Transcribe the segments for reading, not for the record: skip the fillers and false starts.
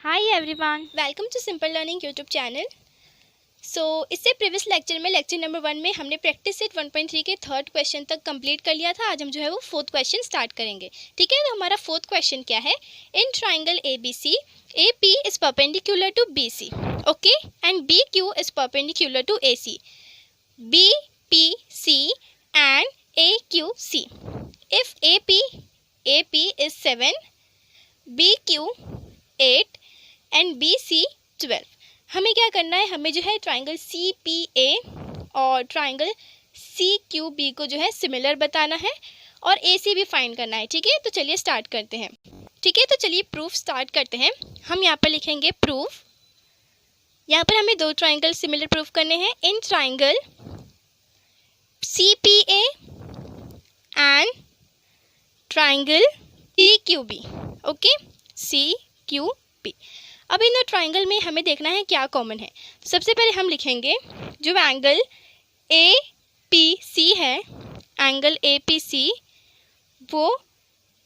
Hi everyone, welcome to Simple Learning YouTube channel. इससे previous lecture में lecture number 1 में हमने प्रैक्टिस सेट 1.3 के थर्ड क्वेश्चन तक कंप्लीट कर लिया था। आज हम जो है वो फोर्थ क्वेश्चन स्टार्ट करेंगे। ठीक है, तो हमारा फोर्थ क्वेश्चन क्या है? In triangle ABC, AP is perpendicular to BC, okay, and BQ is perpendicular to AC, BPC and AQC. If AP is 7, BQ 8 and BC 12. हमें क्या करना है? हमें जो है ट्राइंगल CPA और ट्राइंगल CQB को जो है सिमिलर बताना है और AC भी फाइंड करना है। ठीक है, तो चलिए स्टार्ट करते हैं। ठीक है, तो चलिए प्रूफ स्टार्ट करते हैं। हम यहाँ पर लिखेंगे प्रूफ। यहाँ पर हमें दो ट्राइंगल सिमिलर प्रूफ करने हैं। In triangle CPA and triangle CQB, okay, CQB। अब इन ट्राइंगल में हमें देखना है क्या कॉमन है। सबसे पहले हम लिखेंगे जो एंगल APC है, एंगल APC वो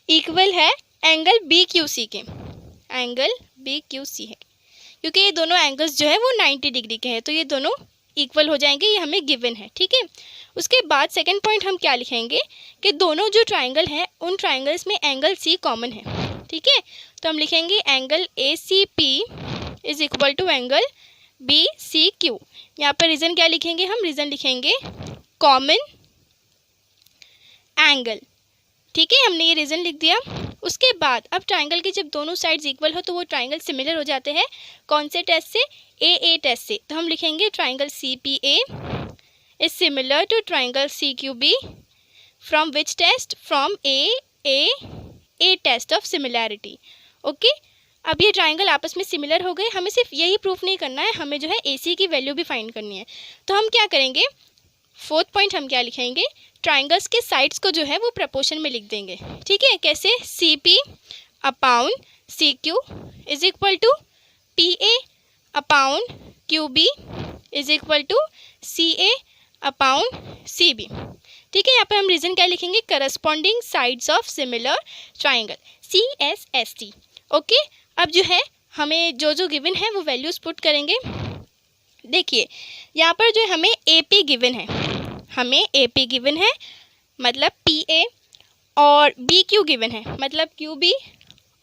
इक्वल है एंगल BQC के, एंगल BQC है, क्योंकि ये दोनों एंगल्स जो है वो 90 डिग्री के हैं, तो ये दोनों इक्वल हो जाएंगे, ये हमें गिवन है। ठीक है, उसके बाद सेकंड पॉइंट हम क्या लिखेंगे कि दोनों जो ट्राइंगल हैं उन ट्राइंगल्स में एंगल C कॉमन है। ठीक है, तो हम लिखेंगे angle ACP is equal to angle BCQ। यहाँ पर रीज़न क्या लिखेंगे? हम रीज़न लिखेंगे कॉमन एंगल। ठीक है, हमने ये रीज़न लिख दिया। उसके बाद अब ट्राइंगल के जब दोनों साइड्स इक्वल हो तो वो ट्राइंगल सिमिलर हो जाते हैं। कौन से टेस्ट से? AA टेस्ट से। तो हम लिखेंगे triangle CPA is similar to triangle CQB from which test? From A test of similarity. Okay, अब ये ट्राइंगल आपस में सिमिलर हो गए। हमें सिर्फ यही प्रूफ नहीं करना है, हमें जो है AC की वैल्यू भी फाइंड करनी है। तो हम क्या करेंगे? फोर्थ पॉइंट हम क्या लिखेंगे? ट्राइंगल्स के साइड्स को जो है वो प्रपोर्शन में लिख देंगे। ठीक है, कैसे? CP upon CQ is equal to PA upon QB is equal to CA upon CB। ठीक है, यहाँ पर हम रीजन क्या लिखेंगे? Corresponding sides of similar triangle, CSST। Okay, अब जो है हमें जो गिवन है वो वैल्यूज पुट करेंगे। देखिए यहाँ पर जो हमें AP गिवन है, हमें AP गिवन है मतलब PA, और BQ गिवन है मतलब QB,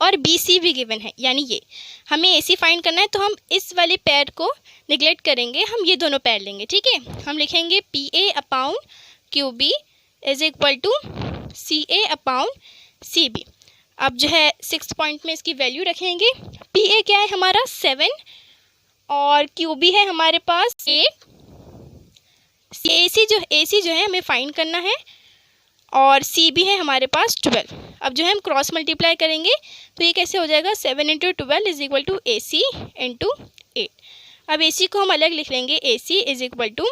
और BC भी गिवन है, यानी ये हमें AC फाइंड करना है। तो हम इस वाले पैर को निगलेक्ट करेंगे, हम ये दोनों पैर लेंगे। ठीक है, हम लिखेंगे PA upon QB is equal to CA upon CB। अब जो है 6 पॉइंट में इसकी वैल्यू रखेंगे। PA क्या है हमारा? 7, और QB है हमारे पास 8। AC जो है हमें फाइंड करना है, और CB है हमारे पास 12। अब जो है हम क्रॉस मल्टीप्लाई करेंगे तो ये कैसे हो जाएगा? 7 into 12 is equal to AC into 8। अब AC को हम अलग लिख लेंगे। AC is equal to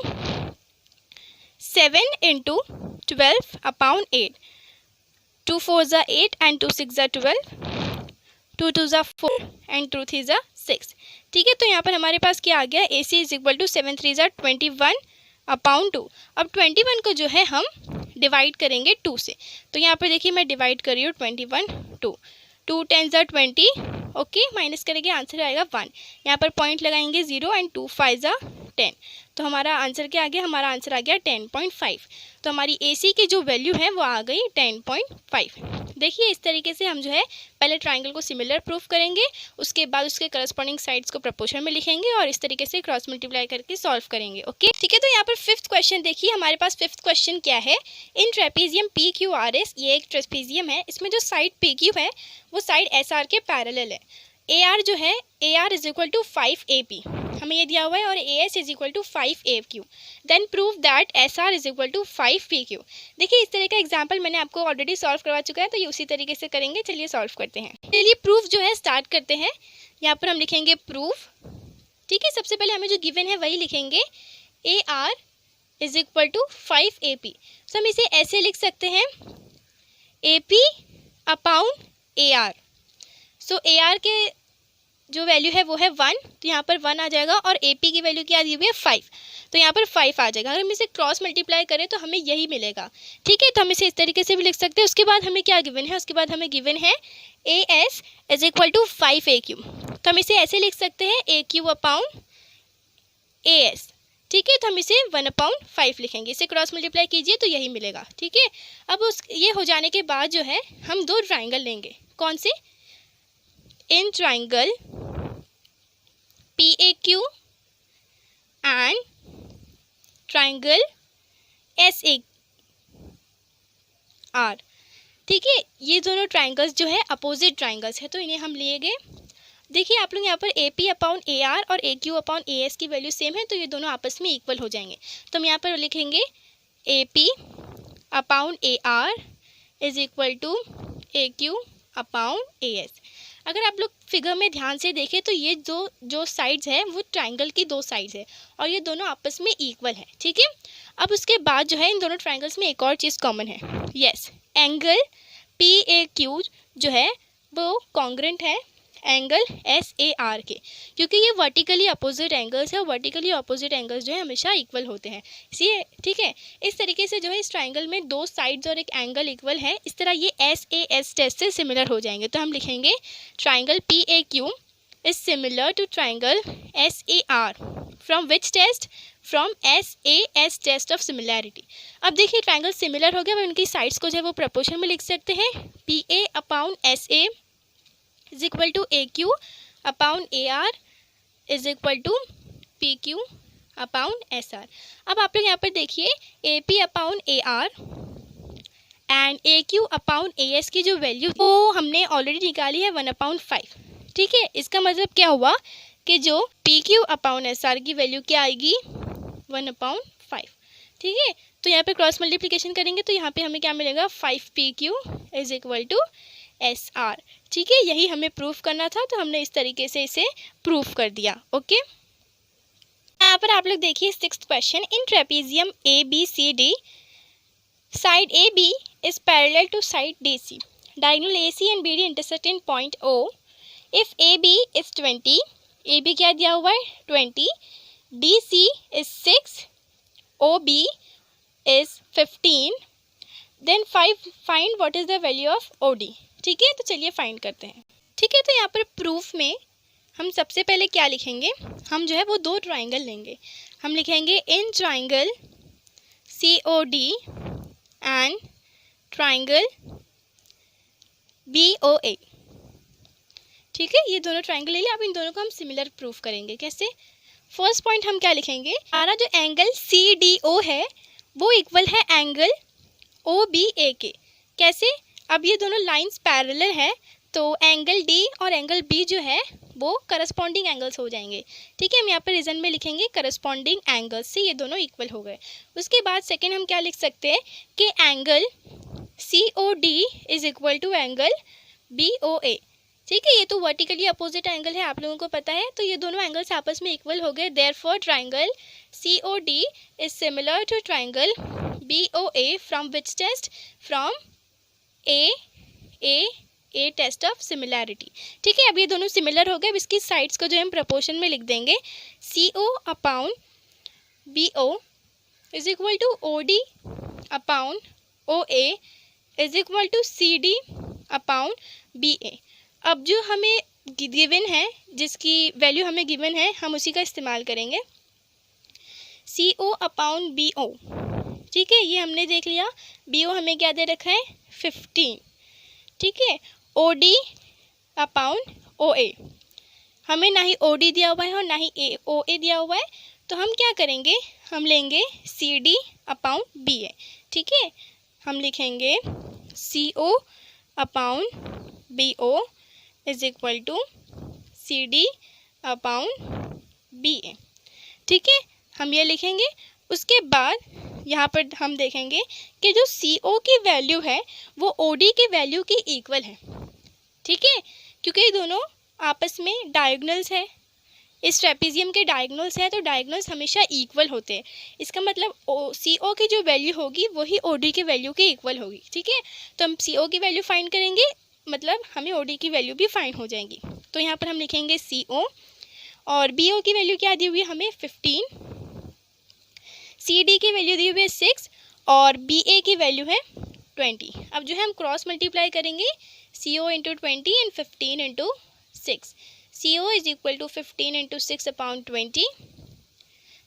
7 into 12 upon 8। 2 4 ज़ा 8 एंड 2 6 ज़ा 12, 2 2 ज़ा 4 एंड 2 3 ज़ा 6। ठीक है, तो यहाँ पर हमारे पास क्या आ गया? AC इज इक्वल टू 7 3 ज़ा 21 अपॉन 2। अब 21 को जो है हम डिवाइड करेंगे 2 से। तो यहाँ पर देखिए मैं डिवाइड कर रही हूँ 21 2 2 10 ज़ा 20, ओके, माइनस करेंगे आंसर आएगा 1। यहाँ पर पॉइंट लगाएंगे 0 एंड 2 5 ज़ा 10, तो हमारा आंसर क्या आ गया? हमारा आंसर आ गया 10.5। तो हमारी AC की जो वैल्यू है वो आ गई 10.5। देखिए इस तरीके से हम जो है पहले ट्राइंगल को सिमिलर प्रूफ करेंगे, उसके बाद उसके करस्पॉन्डिंग साइड्स को प्रपोर्शन में लिखेंगे और इस तरीके से क्रॉस मल्टीप्लाई करके सॉल्व करेंगे। ओके, ठीक है, तो यहाँ पर फिफ्थ क्वेश्चन देखिए। हमारे पास फिफ्थ क्वेश्चन क्या है? इन ट्रेपीजियम PQRS, ये एक ट्रेपीजियम है, इसमें जो साइड PQ है वो साइड SR के पैरेलल है। AR जो है, AR is equal to 5AP हमें ये दिया हुआ है, और AS is equal to 5AQ। Then prove that SR is equal to 5PQ। देखिए इस तरह का एग्जाम्पल मैंने आपको ऑलरेडी सॉल्व करवा चुका है, तो ये उसी तरीके से करेंगे। चलिए सॉल्व करते हैं। चलिए प्रूफ जो है स्टार्ट करते हैं। यहाँ पर हम लिखेंगे प्रूफ। ठीक है, सबसे पहले हमें जो गिवन है वही लिखेंगे, AR is equal to 5AP। तो हम इसे ऐसे लिख सकते हैं, AP अपॉन AR। सो AR के जो वैल्यू है वो है 1, तो यहाँ पर 1 आ जाएगा, और AP की वैल्यू क्या दी हुई है 5, तो यहाँ पर 5 आ जाएगा। अगर हम इसे क्रॉस मल्टीप्लाई करें तो हमें यही मिलेगा। ठीक है, तो हम इसे इस तरीके से भी लिख सकते हैं। उसके बाद हमें क्या गिवन है, उसके बाद हमें गिवन है AS is equal to 5AQ, तो हम इसे ऐसे लिख सकते हैं AQ अपॉन AS। ठीक है, तो हम इसे 1/5 लिखेंगे। इसे क्रॉस मल्टीप्लाई कीजिए तो यही मिलेगा। ठीक है, अब ये हो जाने के बाद जो है हम दो ट्राइंगल लेंगे। कौन से? In triangle PAQ and triangle SAR। ठीक है, ये दोनों ट्राइंगल्स जो है अपोजिट ट्राइंगल्स है, तो इन्हें हम लिए गए। देखिए आप लोग यहाँ पर AP अपॉन AR और AQ अपॉन AS की वैल्यू सेम है, तो ये दोनों आपस में इक्वल हो जाएंगे। तो हम यहाँ पर लिखेंगे AP upon AR is equal to AQ upon AS। अगर आप लोग फिगर में ध्यान से देखें तो ये जो साइड्स है वो ट्राइंगल की दो साइड्स है, और ये दोनों आपस में इक्वल है। ठीक है, अब उसके बाद जो है इन दोनों ट्राइंगल्स में एक और चीज़ कॉमन है। यस, एंगल PAQ जो है वो कॉन्ग्रेंट है एंगल SAR के, क्योंकि ये वर्टिकली अपोजिट एंगल्स है, और वर्टिकली अपोजिट एंगल्स जो है हमेशा इक्वल होते हैं। इसी ठीक है, इस तरीके से जो है इस ट्राइंगल में दो साइड्स और एक एंगल इक्वल है, इस तरह ये SAS टेस्ट से सिमिलर हो जाएंगे। तो हम लिखेंगे triangle PAQ is similar to triangle SAR from which test? From SAS test of similarity. अब देखिए ट्राइंगल सिमिलर हो गया, अब उनकी साइड्स को जो है वो प्रपोर्शन में लिख सकते हैं। PA upon SA is equal to AQ upon AR is equal to PQ upon SR। अब आप लोग यहाँ पर देखिए AP upon AR and AQ upon AS की जो वैल्यू वो हमने ऑलरेडी निकाली है 1/5। ठीक है, इसका मतलब क्या हुआ कि जो PQ अपॉन SR की वैल्यू क्या आएगी 1/5। ठीक है, तो यहाँ पे क्रॉस मल्टीप्लिकेशन करेंगे तो यहाँ पे हमें क्या मिलेगा 5PQ is equal to SR। ठीक है, यही हमें प्रूफ करना था, तो हमने इस तरीके से इसे प्रूफ कर दिया। ओके, यहाँ पर आप लोग देखिए 6th question. In trapezium ABCD side AB is parallel to side DC, diagonal AC and BD intersect in point O। If AB is 20, AB क्या दिया हुआ है 20, DC is 6, OB is 15, then find what is the value of OD। ठीक है, तो चलिए find करते हैं। ठीक है, तो यहाँ पर प्रूफ में हम सबसे पहले क्या लिखेंगे, हम जो है वो दो ट्राइंगल लेंगे। हम लिखेंगे in triangle COD and triangle BOA। ठीक है, ये दोनों ट्राइंगल ले लिया। अब इन दोनों को हम सिमिलर प्रूफ करेंगे। कैसे? फर्स्ट पॉइंट हम क्या लिखेंगे, हमारा जो एंगल CDO है वो इक्वल है एंगल OBA के। कैसे? अब ये दोनों लाइंस पैरेलल है, तो एंगल D और एंगल B जो है वो करस्पॉन्डिंग एंगल्स हो जाएंगे। ठीक है, हम यहाँ पर रीजन में लिखेंगे करस्पॉन्डिंग एंगल्स से ये दोनों इक्वल हो गए। उसके बाद सेकेंड हम क्या लिख सकते हैं कि angle COD is equal to angle BOA। ठीक है, ये तो वर्टिकली अपोजिट एंगल है, आप लोगों को पता है, तो ये दोनों एंगल्स आपस में इक्वल हो गए। Therefore triangle COD is similar to triangle BOA from which test? From A test of similarity. ठीक है, अब ये दोनों सिमिलर हो गए। अब इसकी साइड्स को जो हम प्रपोर्शन में लिख देंगे। CO upon BO is equal to OD upon OA is equal to CD upon BA। अब जो हमें गिवन है, जिसकी वैल्यू हमें गिवन है, हम उसी का इस्तेमाल करेंगे। CO upon BO। ठीक है, ये हमने देख लिया। BO हमें क्या दे रखा है 15। ठीक है, OD अपॉन OA, हमें ना ही OD दिया हुआ है और ना ही OA दिया हुआ है, तो हम क्या करेंगे, हम लेंगे CD अपॉन BA। ठीक है, हम लिखेंगे CO upon BO is equal to CD upon BA। ठीक है, हम ये लिखेंगे। उसके बाद यहाँ पर हम देखेंगे कि जो CO की वैल्यू है वो OD की वैल्यू के इक्वल है। ठीक है, क्योंकि ये दोनों आपस में डायगोनल्स है, इस ट्रेपेजियम के डायगोनल्स है, तो डायगोनल्स हमेशा इक्वल होते हैं। इसका मतलब CO की जो वैल्यू होगी वही OD की वैल्यू के इक्वल होगी। ठीक है, तो हम CO की वैल्यू फाइंड करेंगे मतलब हमें OD की वैल्यू भी फाइंड हो जाएंगी। तो यहाँ पर हम लिखेंगे CO और BO की वैल्यू क्या दी हुई है हमें 15, CD की वैल्यू दी हुई है 6 और BA की वैल्यू है 20। अब जो है हम क्रॉस मल्टीप्लाई करेंगे CO into 20 and 15 into 6। CO is equal to 15 into 6 upon 20,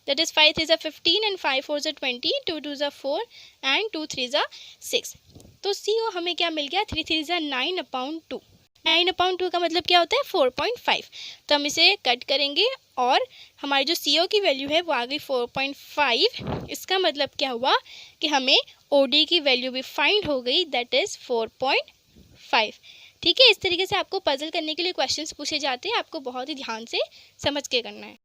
that is 5 3s are 15 and 5 4s are 20, 2 2s are 4 and 2 3s are 6। तो CO हमें क्या मिल गया 3 3s are 9 अपॉन 2। 9 अपॉन 2 का मतलब क्या होता है 4.5। तो हम इसे कट करेंगे और हमारी जो CO की वैल्यू है वो आ गई 4.5। इसका मतलब क्या हुआ कि हमें OD की वैल्यू भी फाइंड हो गई, दैट इज़ 4.5। ठीक है, इस तरीके से आपको पजल करने के लिए क्वेश्चंस पूछे जाते हैं, आपको बहुत ही ध्यान से समझ के करना है।